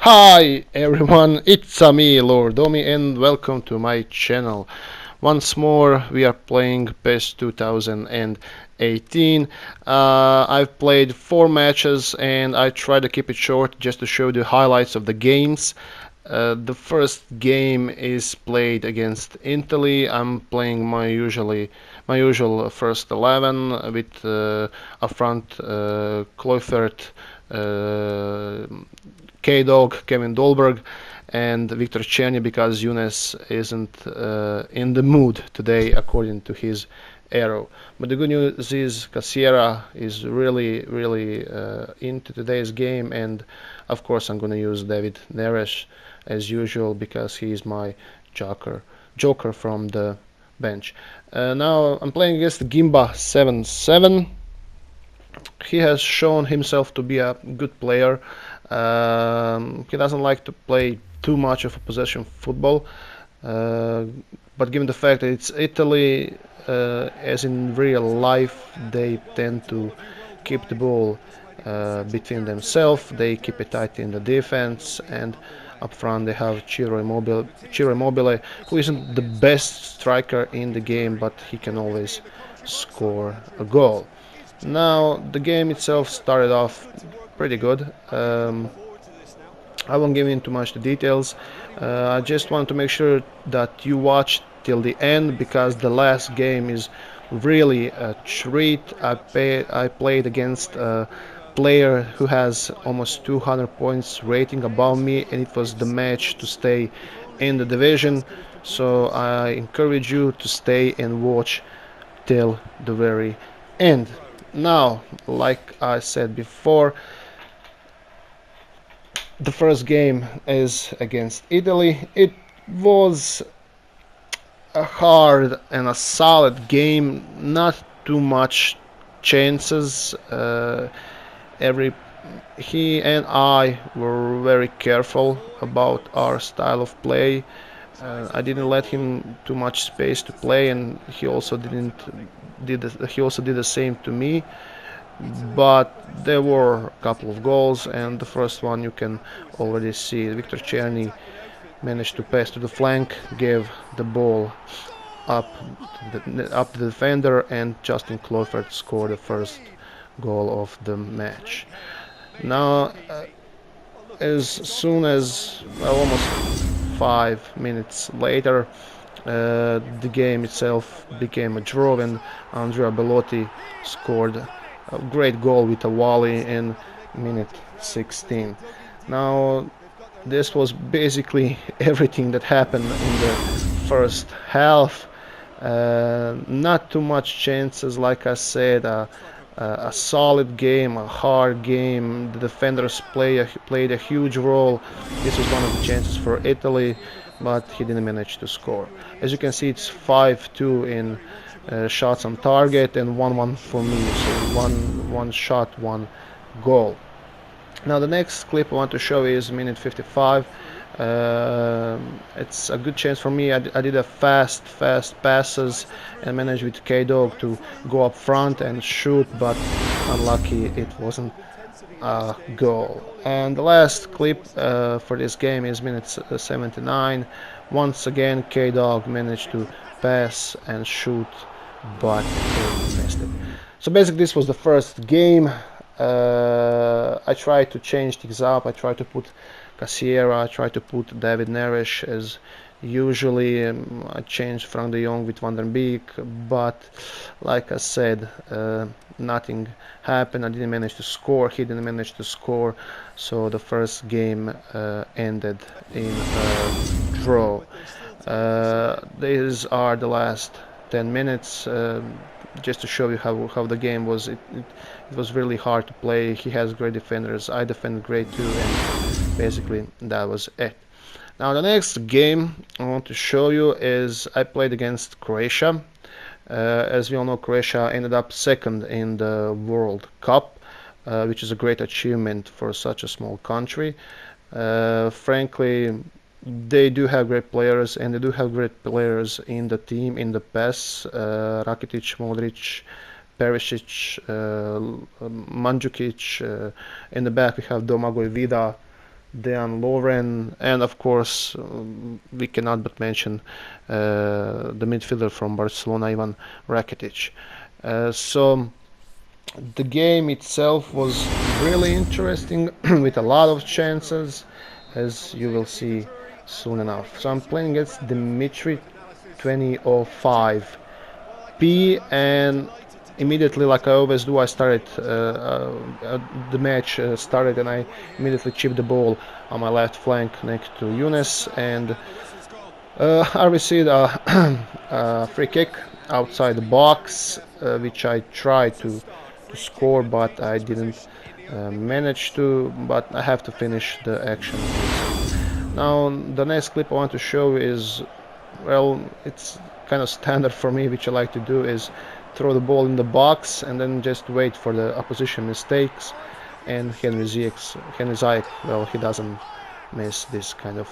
Hi everyone, it's me, Lord Omi, and welcome to my channel. Once more, we are playing PES 2018. I've played 4 matches and I try to keep it short just to show the highlights of the games. The first game is played against Italy. I'm playing my usual first 11 with up front Kloifert, K-Dog, Kevin Dolberg, and Victor Cherny because Younes isn't in the mood today, according to his arrow. But the good news is Casiera is really into today's game, and of course I'm gonna use David Neres as usual because he is my joker from the bench. Now I'm playing against Gimba 7-7. He has shown himself to be a good player. He doesn't like to play too much of a possession football, uh, but given the fact that it's Italy, as in real life, they tend to keep the ball between themselves. They keep it tight in the defense, and up front they have Ciro Immobile, who isn't the best striker in the game, but he can always score a goal. Now the game itself started off pretty good. I won't give in too much the details. I just want to make sure that you watch till the end because the last game is really a treat. I played against a player who has almost 200 points rating above me, and it was the match to stay in the division. So I encourage you to stay and watch till the very end. Now, like I said before, the first game is against Italy. It was a hard and a solid game, not too much chances. Every He and I were very careful about our style of play. I didn't let him too much space to play, and he also did the same to me. But there were a couple of goals, and the first one you can already see. Victor Cherny managed to pass to the flank, gave the ball up up the defender, and Justin Cloufert scored the first goal of the match. Now, as soon as almost 5 minutes later, the game itself became a draw, and Andrea Bellotti scored a great goal with a volley in minute 16. Now, this was basically everything that happened in the first half. Not too much chances, like I said. A solid game, a hard game. The defenders played a huge role. This was one of the chances for Italy, but he didn't manage to score. As you can see, it's 5-2 in shots on target and 1-1 for me. So one shot, one goal. Now the next clip I want to show is minute 55. It's a good chance for me. I did a fast passes and managed with K-Dog to go up front and shoot, but unlucky it wasn't a goal. And the last clip for this game is minute 79. Once again K-Dog managed to pass and shoot, but he missed it. So basically this was the first game. I tried to change things up. I tried to put Casiera, I tried to put David Neres as usually. I changed Frank de Jong with Van der Beek, but like I said, nothing happened. I didn't manage to score. He didn't manage to score. So the first game ended in a draw. These are the last 10 minutes. Just to show you how the game was. It was really hard to play. He has great defenders. I defend great too, and basically that was it. Now the next game I want to show you is I played against Croatia. As we all know, Croatia ended up second in the World Cup, which is a great achievement for such a small country. Frankly, they do have great players, and they do have great players in the team, in the PES. Rakitic, Modric, Perisic, Mandzukic. In the back we have Domagoj Vida, Dejan Lovren, and of course we cannot but mention the midfielder from Barcelona, Ivan Rakitic. So the game itself was really interesting with a lot of chances, as you will see soon enough. So I'm playing against Dimitri 2005 P, and immediately, like I always do, I started the match started, and I immediately chipped the ball on my left flank next to Younes, and I received a free kick outside the box, which I tried to score, but I didn't manage to. But I have to finish the action. Now, the next clip I want to show is, well, it's kind of standard for me, which I like to do is throw the ball in the box and then just wait for the opposition mistakes. And Henry Ziyech, well, he doesn't miss this kind of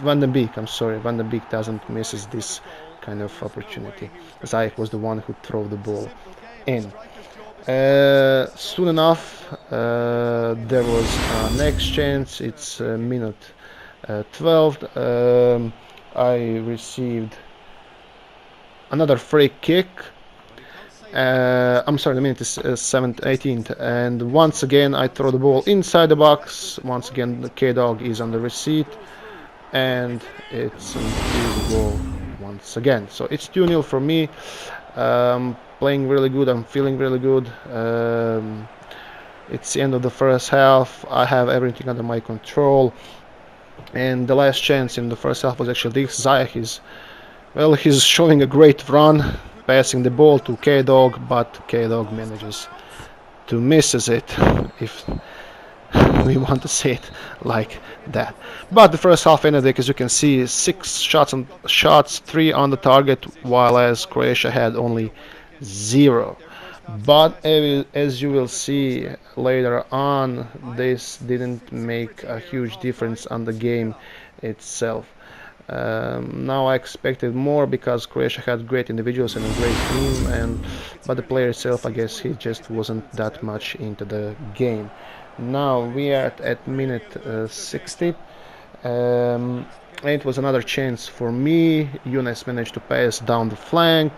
Van de Beek, I'm sorry, Van de Beek doesn't misses this kind of opportunity. Ziyech was the one who threw the ball in. Soon enough, there was a next chance. It's minute 12. I received another free kick. I'm sorry, the minute is 18th, and once again I throw the ball inside the box. Once again, the K-Dog is on the receipt, and it's an easy goal once again. So it's 2-0 for me. Playing really good, I'm feeling really good. It's the end of the first half. I have everything under my control, and the last chance in the first half was actually this. Ziyech he's showing a great run, passing the ball to K-Dog, but K-Dog manages to misses it, if we want to say it like that. But the first half ended, as you can see, 6 shots, 3 on the target, while as Croatia had only 0. But as you will see later on, this didn't make a huge difference on the game itself. Now I expected more because Croatia had great individuals and a great team, but the player itself, I guess he just wasn't that much into the game. Now we are at minute 60. It was another chance for me. Younes managed to pass down the flank.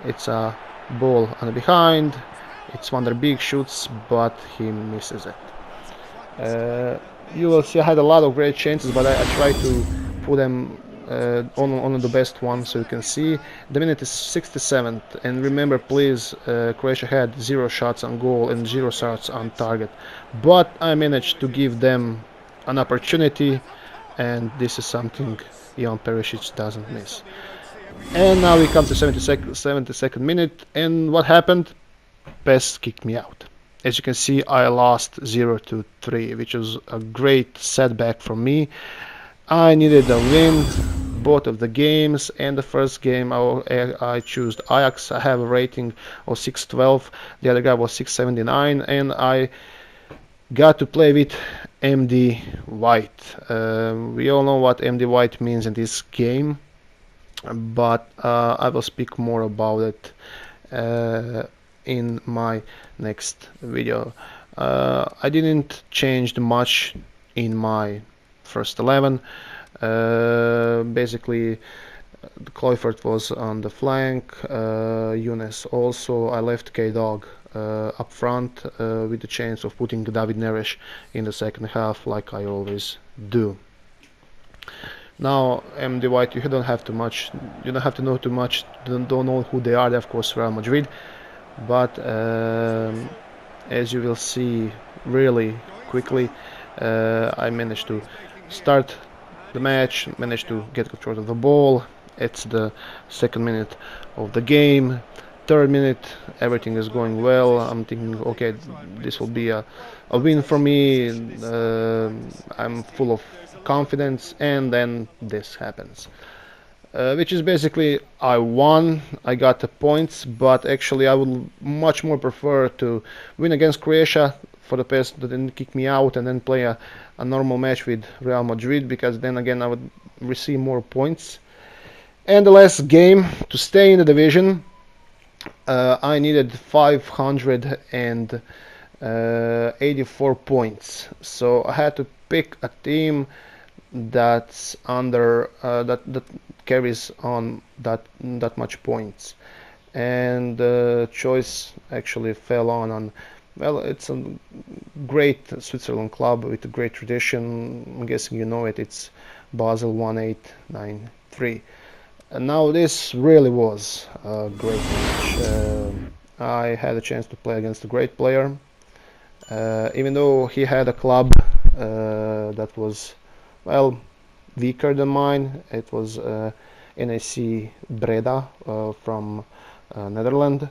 It's a ball on the behind. It's Van der Beek shoots, but he misses it. You will see I had a lot of great chances, but I tried to put them on the best one, so you can see the minute is 67th, and remember please, Croatia had 0 shots on goal and 0 shots on target, but I managed to give them an opportunity, and this is something Ivan Perisic doesn't miss. And now we come to 72nd minute, and what happened? PES kicked me out. As you can see, I lost 0-3, which was a great setback for me. I needed a win both of the games, and the first game I chose Ajax. I have a rating of 612, the other guy was 679, and I got to play with MD White. We all know what MD White means in this game, but I will speak more about it in my next video. I didn't change much in my first 11. Basically, Kluivert was on the flank, Younes also. I left K-Dog up front with the chance of putting David Neres in the second half, like I always do. Now, MD White, you don't have to know too much. Don't know who they are. They're of course Real Madrid, but as you will see really quickly, I managed to start the match, managed to get control of the ball. It's the 2nd minute of the game. 3rd minute, everything is going well. I'm thinking, okay, this will be a win for me. I'm full of confidence, and then this happens. Which is basically I won, I got the points, but actually I would much more prefer to win against Croatia for the PES that didn't kick me out, and then play a normal match with Real Madrid, because then again I would receive more points. And the last game to stay in the division, I needed 584 points, so I had to pick a team that's under that carries on that much points, and the choice actually fell on well, it's a great Switzerland club with a great tradition. I'm guessing you know it. It's Basel 1893. And now this really was a great match. I had a chance to play against a great player. Even though he had a club that was, well, weaker than mine. It was NAC Breda from Netherlands.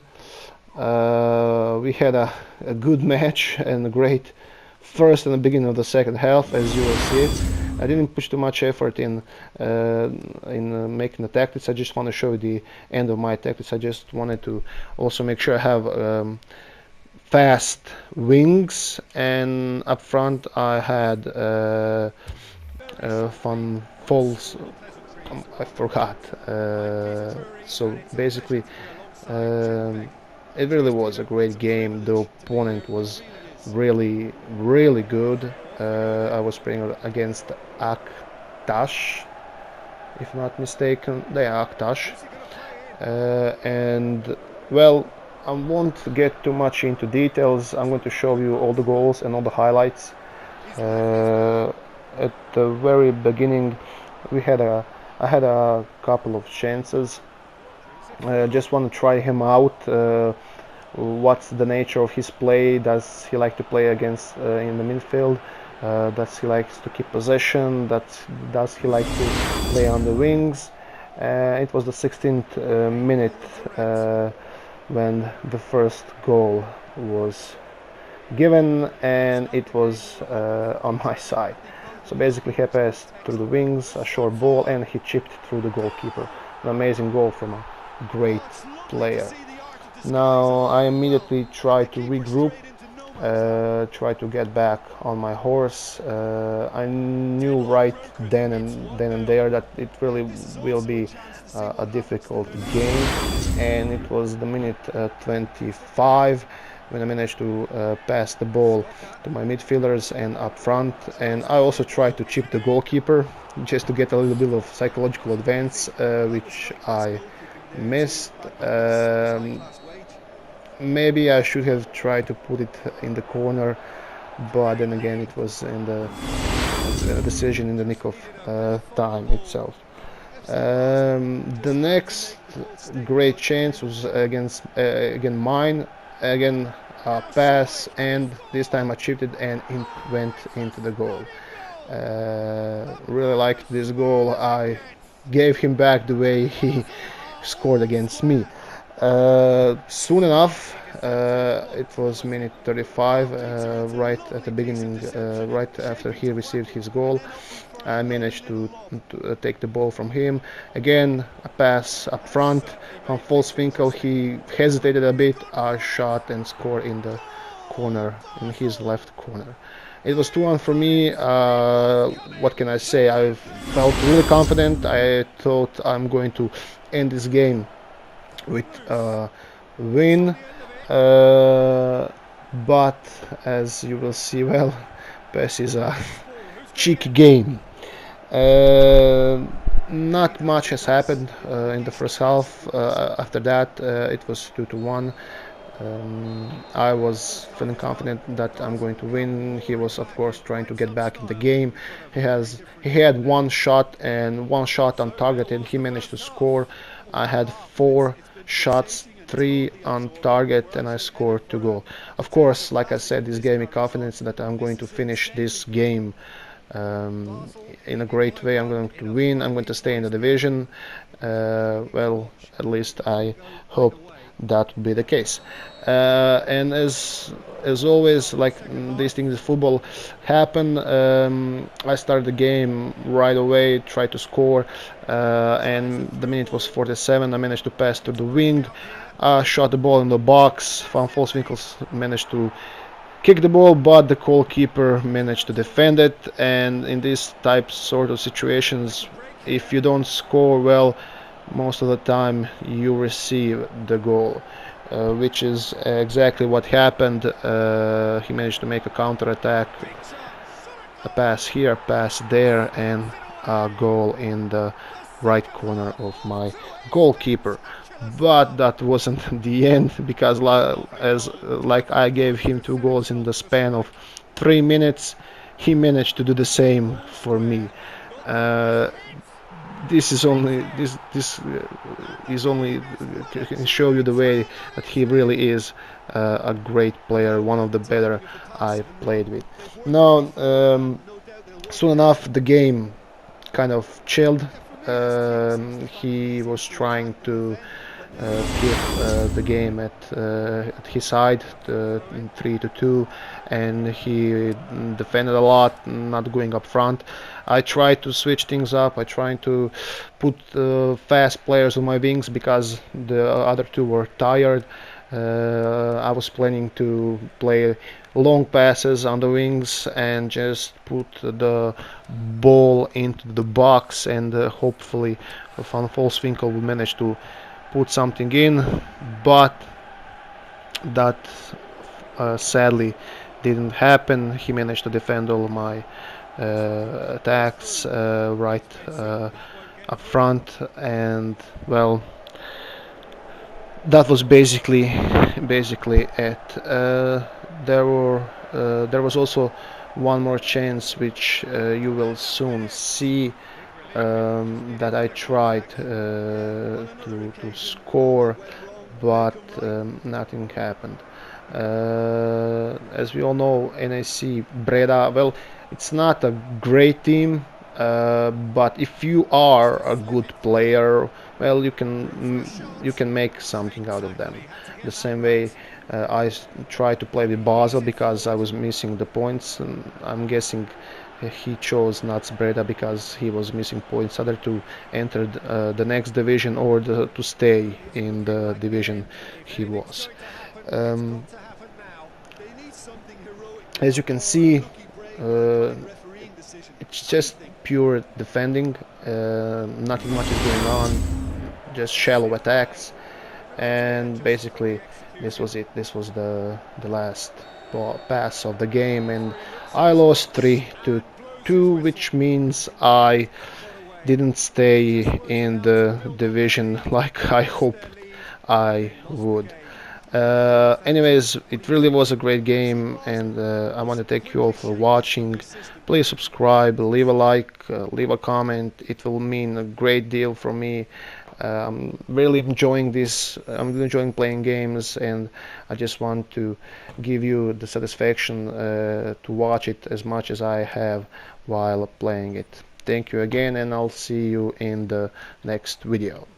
We had a good match and a great first and the beginning of the second half, as you will see it. I didn't push too much effort in making the tactics. I just want to show you the end of my tactics. I just wanted to also make sure I have fast wings, and up front I had fun falls. I forgot. So basically, it really was a great game. The opponent was really good. I was playing against Aktash, if not mistaken. They are Aktash, and well, I won't get too much into details. I'm going to show you all the goals and all the highlights. At the very beginning, I had a couple of chances. Just want to try him out. What's the nature of his play? Does he like to play against in the midfield? Does he likes to keep possession? Does he like to play on the wings? It was the 16th minute when the first goal was given, and it was on my side. So basically he passed through the wings, a short ball, and he chipped through the goalkeeper. An amazing goal from a great player. Now I immediately tried to regroup, try to get back on my horse. I knew right then and there that it really will be a difficult game, and it was the minute 25 when I managed to pass the ball to my midfielders and up front, and I also tried to chip the goalkeeper just to get a little bit of psychological advance, which I missed. Maybe I should have tried to put it in the corner, but then again it was in the decision in the nick of time itself. The next great chance was against again mine. Again, a pass, and this time I chipped it and it went into the goal. Really liked this goal. I gave him back the way he scored against me. Soon enough, it was minute 35, right at the beginning, right after he received his goal. I managed to take the ball from him. Again, a pass up front from Volkswinkel. He hesitated a bit. I shot and scored in the corner, in his left corner. It was 2-1 for me. What can I say? I felt really confident. I thought I'm going to end this game with a win. But as you will see, well, PES is a cheeky game. Not much has happened in the first half. After that, it was 2-1. I was feeling confident that I'm going to win. He was, of course, trying to get back in the game. He had one shot on target, and he managed to score. I had 4 shots, 3 on target, and I scored 2 goals. Of course, like I said, this gave me confidence that I'm going to finish this game in a great way. I'm going to win. I'm going to stay in the division. Well, at least I hope that will be the case. And as always, like these things in football happen, I started the game right away, tried to score, and the minute was 47. I managed to pass to the wing, shot the ball in the box. Van Volkswinkel managed to kick the ball, but the goalkeeper managed to defend it. And in these sort of situations, if you don't score well, most of the time you receive the goal, which is exactly what happened. He managed to make a counter attack a pass here, a pass there, and a goal in the right corner of my goalkeeper. But that wasn't the end, because like I gave him 2 goals in the span of 3 minutes, he managed to do the same for me. Uh, this is only this is only can show you the way that he really is a great player, one of the better I played with. Now, soon enough, the game kind of chilled. He was trying to keep the game at his side, 3-2, and he defended a lot, not going up front. I tried to switch things up. I tried to put fast players on my wings because the other two were tired. I was planning to play long passes on the wings and just put the ball into the box, and hopefully Van Volswinkel will manage to put something in, but that sadly didn't happen. He managed to defend all my attacks right up front, and well, that was basically it. There was also one more chance, which you will soon see, that I tried to score, but nothing happened. As we all know, NAC Breda, well, it's not a great team, but if you are a good player, well, you can make something out of them. The same way I tried to play with Basel because I was missing the points, and I'm guessing he chose Nats Breda because he was missing points, either to enter the next division or to stay in the division he was. Um, as you can see, it's just pure defending. Nothing much is going on, just shallow attacks, and basically this was it. This was the last pass of the game, and I lost 3-2, which means I didn't stay in the division like I hoped I would. Anyways, it really was a great game, and I want to thank you all for watching. Please subscribe, leave a like, leave a comment. It will mean a great deal for me. I'm really enjoying this. I'm enjoying playing games, and I just want to give you the satisfaction to watch it as much as I have while playing it. Thank you again, and I'll see you in the next video.